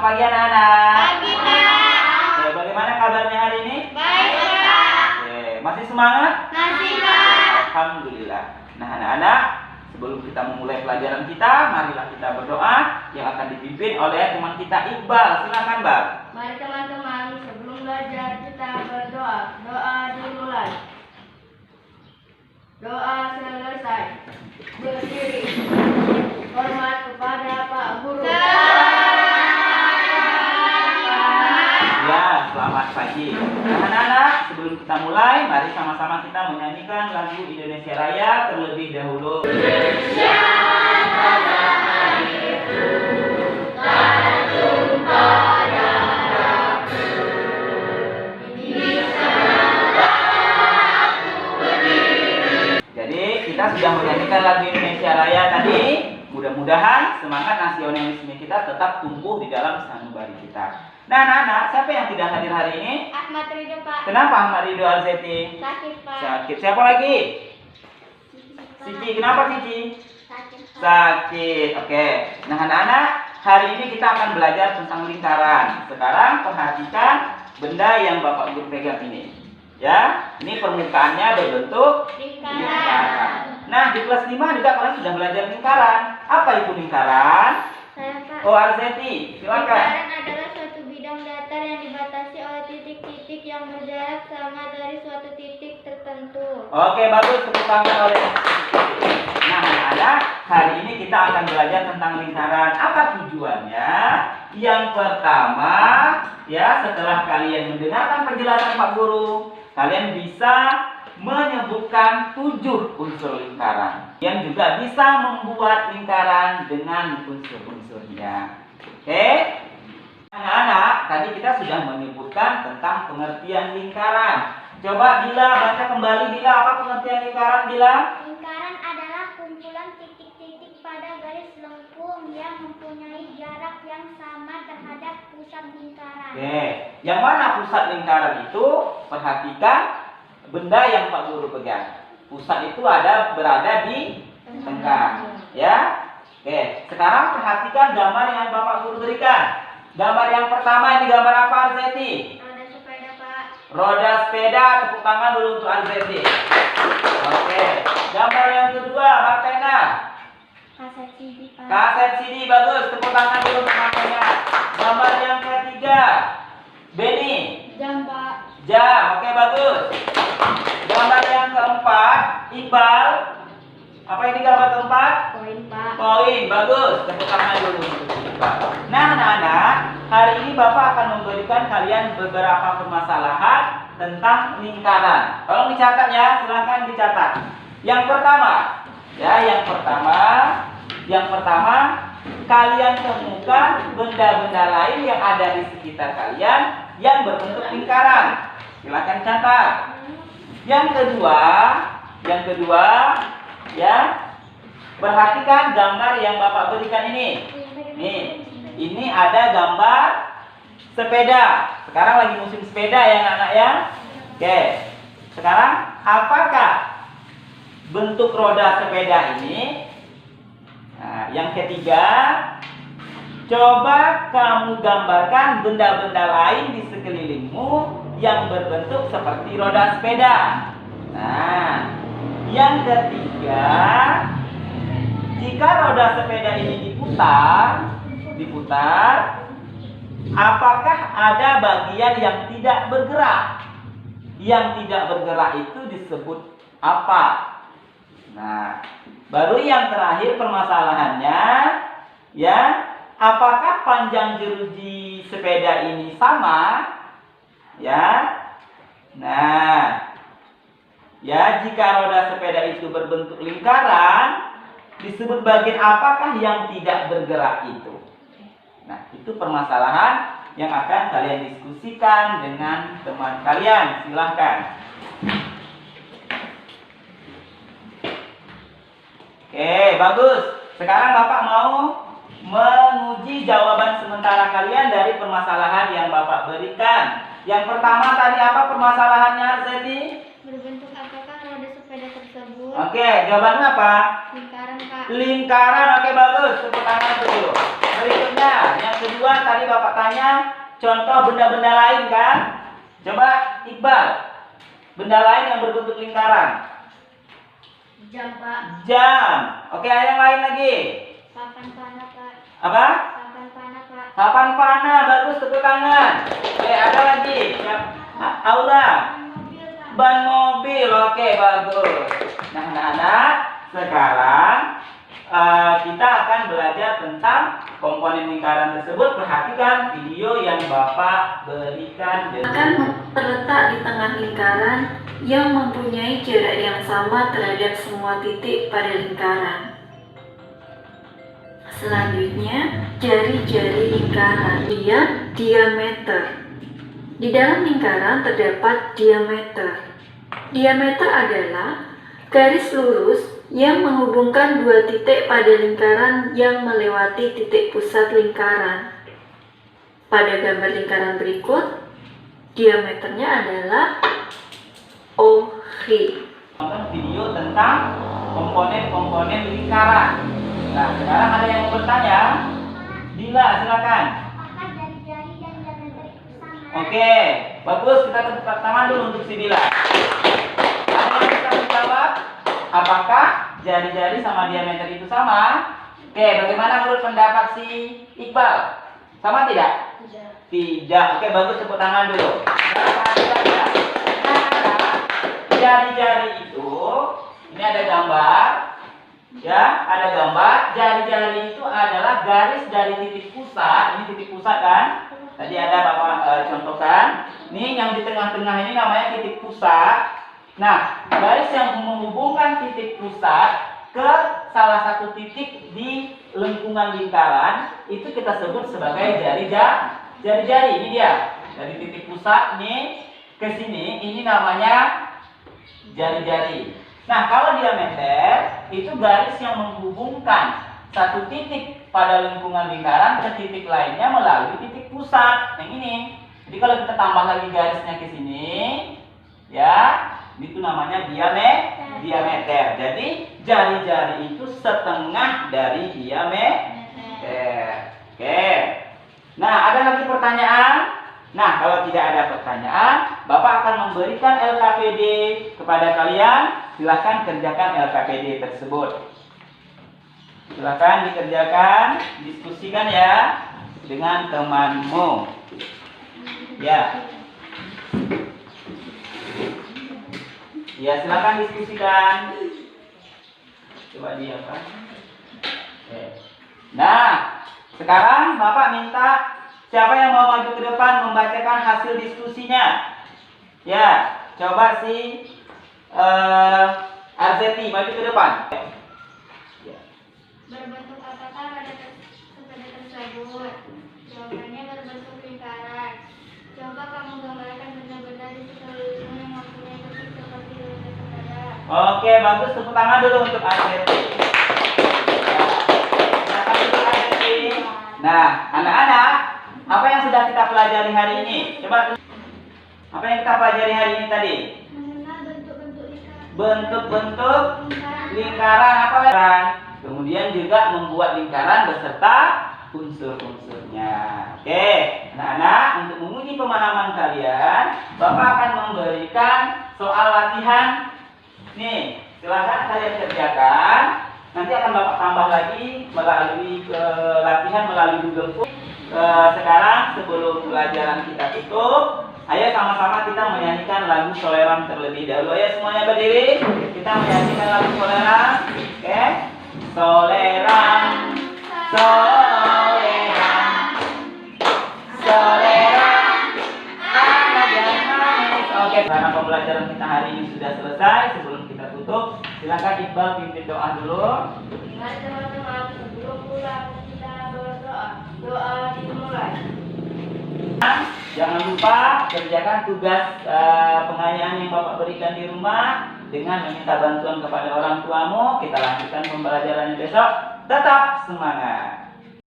pagi anak-anak. Pagi, Pak. Oke, bagaimana kabarnya hari ini? Baik, Pak. Oke, masih semangat? Masih, Pak. Alhamdulillah. Nah, anak-anak, sebelum kita memulai pelajaran kita, marilah kita berdoa yang akan dipimpin oleh teman kita Iqbal. Silakan, Bang. Mari teman-teman, sebelum belajar kita berdoa. Doa dimulai. Doa selesai. Berdiri. Hormat kepada Pak Guru. Ya, selamat pagi. Nah, anak-anak, sebelum kita mulai, mari sama-sama kita menyanyikan lagu Indonesia Raya terlebih dahulu. Indonesia Raya itu Tanjung Padaku. Jadi, kita sudah menyanyikan lagu Indonesia Raya tadi. Mudah-mudahan semangat nasionalisme kita tetap tumbuh di dalam sanubari kita. Nah, anak-anak, siapa yang tidak hadir hari ini? Ahmad Ridho, Pak. Kenapa Ahmad Ridho Alzeti? Sakit, Pak. Sakit. Siapa lagi? Cici. Kenapa Cici? Sakit, Pak. Sakit. Oke. Nah, anak-anak, hari ini kita akan belajar tentang lingkaran. Sekarang perhatikan benda yang Bapak Guru pegang ini. Ya, ini permukaannya berbentuk lingkaran. Nah, di kelas 5 juga kalian sudah belajar lingkaran. Apa itu lingkaran? Saya, Pak. Oh, Alzeti, silakan. Lingkaran adalah suatu bidang datar yang dibatasi oleh titik-titik yang berjarak sama dari suatu titik tertentu. Oke, bagus, tepuk tangan oleh. Nah, anak-anak, hari ini kita akan belajar tentang lingkaran. Apa tujuannya? Yang pertama, ya, setelah kalian mendengarkan penjelasan Pak Guru, kalian bisa menyebutkan 7 unsur lingkaran yang juga bisa membuat lingkaran dengan unsur-unsurnya. Oke? Anak-anak, tadi kita sudah menyebutkan tentang pengertian lingkaran. Coba Bila baca kembali. Bila, apa pengertian lingkaran, Bila? Lingkaran adalah kumpulan titik-titik pada garis lengkung yang mempunyai jarak yang sama terhadap pusat lingkaran. Oke, yang mana pusat lingkaran itu? Perhatikan benda yang Pak Guru pegang. Pusat itu berada di tengah, ya. Oke, sekarang perhatikan gambar yang Bapak Guru berikan. Gambar yang pertama ini gambar apa, Arzeti? Roda sepeda, Pak. Roda sepeda. Tepuk tangan dulu untuk Arzeti. Oke, gambar yang kedua, Martena. Kaset CD, Pak. Kaset CD, bagus. Tepuk tangan dulu untuk Martena. Gambar yang ketiga, Beni. Jam, Pak. Jam, oke, bagus. Gambar yang keempat, Iqbal. Apa ini gambar keempat? Koin, Pak. Koin, bagus. Tepuk tangan dulu untuk Iqbal. Nah, anak-anak, hari ini Bapak akan memberikan kalian beberapa permasalahan tentang lingkaran. Tolong dicatat ya, silahkan dicatat. Yang pertama, yang pertama, kalian temukan benda-benda lain yang ada di sekitar kalian yang berbentuk lingkaran. Silahkan catat. Yang kedua, ya, perhatikan gambar yang Bapak berikan ini. Nih, ini ada gambar sepeda. Sekarang lagi musim sepeda ya, anak-anak ya. Oke. Sekarang apakah bentuk roda sepeda ini? Nah, yang ketiga, coba kamu gambarkan benda-benda lain di sekelilingmu yang berbentuk seperti roda sepeda. Nah, yang ketiga, jika roda sepeda ini diputar, apakah ada bagian yang tidak bergerak? Yang tidak bergerak itu disebut apa? Nah, baru yang terakhir permasalahannya, ya, apakah panjang jeruji sepeda ini sama? Ya. Nah, ya, jika roda sepeda itu berbentuk lingkaran, disebut bagian apakah yang tidak bergerak itu? Nah, itu permasalahan yang akan kalian diskusikan dengan teman kalian. Silahkan. Oke, bagus. Sekarang Bapak mau menguji jawaban sementara kalian dari permasalahan yang Bapak berikan. Yang pertama tadi apa permasalahannya, Arzeti? Berbentuk apakah roda sepeda tersebut? Oke, jawabannya apa? Lingkaran, Pak. lingkaran. Oke, bagus. Tepuk tangan dulu. Berikutnya, yang kedua tadi Bapak tanya contoh benda-benda lain kan? Coba Iqbal. Benda lain yang berbentuk lingkaran. Jam, Pak. Jam. Oke, yang lain lagi. Papan panah, Pak. Apa? Papan panah, Pak. Papan panah. Bagus, tepuk tangan. Oke, ada lagi. Aura. Mobil, Pak. Ban mobil. Oke, bagus. Nah, anak-anak, sekarang kita akan belajar tentang komponen lingkaran tersebut. Perhatikan video yang Bapak berikan. Akan terletak di tengah lingkaran yang mempunyai jarak yang sama terhadap semua titik pada lingkaran. Selanjutnya, jari-jari lingkaran, diameter. Di dalam lingkaran terdapat diameter. Diameter adalah garis lurus yang menghubungkan dua titik pada lingkaran yang melewati titik pusat lingkaran. Pada gambar lingkaran berikut, diameternya adalah OH. Nonton video tentang komponen-komponen lingkaran. Nah, sekarang ada yang mau bertanya? Dila, silakan. Apakah jari-jari dan diameter itu sama? Oke, bagus. Kita tepuk tangan dulu untuk si Dila. Ada yang bisa menjawab? Apakah jari-jari sama diameter itu sama? Oke, bagaimana menurut pendapat si Iqbal? Sama tidak? Tidak. Oke, bagus. Tepuk tangan dulu. Jari-jari itu, ini ada gambar. Ya, ada gambar. Jari-jari itu adalah garis dari titik pusat. Ini titik pusat kan? Tadi ada Bapak contohkan. Ini yang di tengah-tengah ini namanya titik pusat. Nah, garis yang menghubungkan titik pusat ke salah satu titik di lengkungan lingkaran itu kita sebut sebagai jari-jari. Ini dia. Dari titik pusat nih ke sini, ini namanya jari-jari. Nah, kalau diameter itu garis yang menghubungkan satu titik pada lengkungan lingkaran ke titik lainnya melalui titik pusat. Yang ini. Jadi kalau kita tambah lagi garisnya ke sini, ya, itu namanya diameter. Jadi jari-jari itu setengah dari diameter. Oke. Nah, ada lagi pertanyaan? Nah, kalau tidak ada pertanyaan, Bapak akan memberikan LKPD kepada kalian. Silakan kerjakan LKPD tersebut. Silakan dikerjakan, diskusikan ya dengan temanmu. Ya. Ya, silakan diskusikan. Coba dia apa? Oke. Nah, sekarang Bapak minta siapa yang mau maju ke depan membacakan hasil diskusinya? Ya, coba si Arzeti maju ke depan. Ya. Berbentuk apakah pada sepeda tersebut? Jawabannya berbentuk lingkaran. Coba kamu gambarkan benda-benda di sekelilingmu yang mempunyai bentuk seperti roda sepeda. Oke, bagus. Tepuk tangan dulu untuk Arzeti. Ya. Silakan duduk, Arzeti. Nah, anak-anak, apa yang sudah kita pelajari hari ini? Coba. Apa yang kita pelajari hari ini tadi? Mengenal bentuk-bentuk lingkaran. Bentuk-bentuk lingkaran apa lingkaran? Kemudian juga membuat lingkaran beserta unsur-unsurnya. Oke, anak-anak, untuk menguji pemahaman kalian, Bapak akan memberikan soal latihan. Nih, silakan kalian kerjakan. Nanti akan Bapak tambah lagi melalui latihan melalui Google Form. Sekarang sebelum pelajaran kita tutup, ayo sama-sama kita menyanyikan lagu Soleram terlebih dahulu. Ya, semuanya berdiri. Kita menyanyikan lagu Soleram. Oke. Soleram, soleram, soleram, anak yang manis. Oke, karena pembelajaran kita hari ini sudah selesai. Sebelum kita tutup, silakan Iqbal pimpin doa dulu. Mari teman-teman, sebelum pulang kita berdoa. Doa dimulai. Jangan lupa kerjakan tugas pengayaan yang Bapak berikan di rumah dengan meminta bantuan kepada orang tuamu. Kita lanjutkan pembelajarannya besok. Tetap semangat.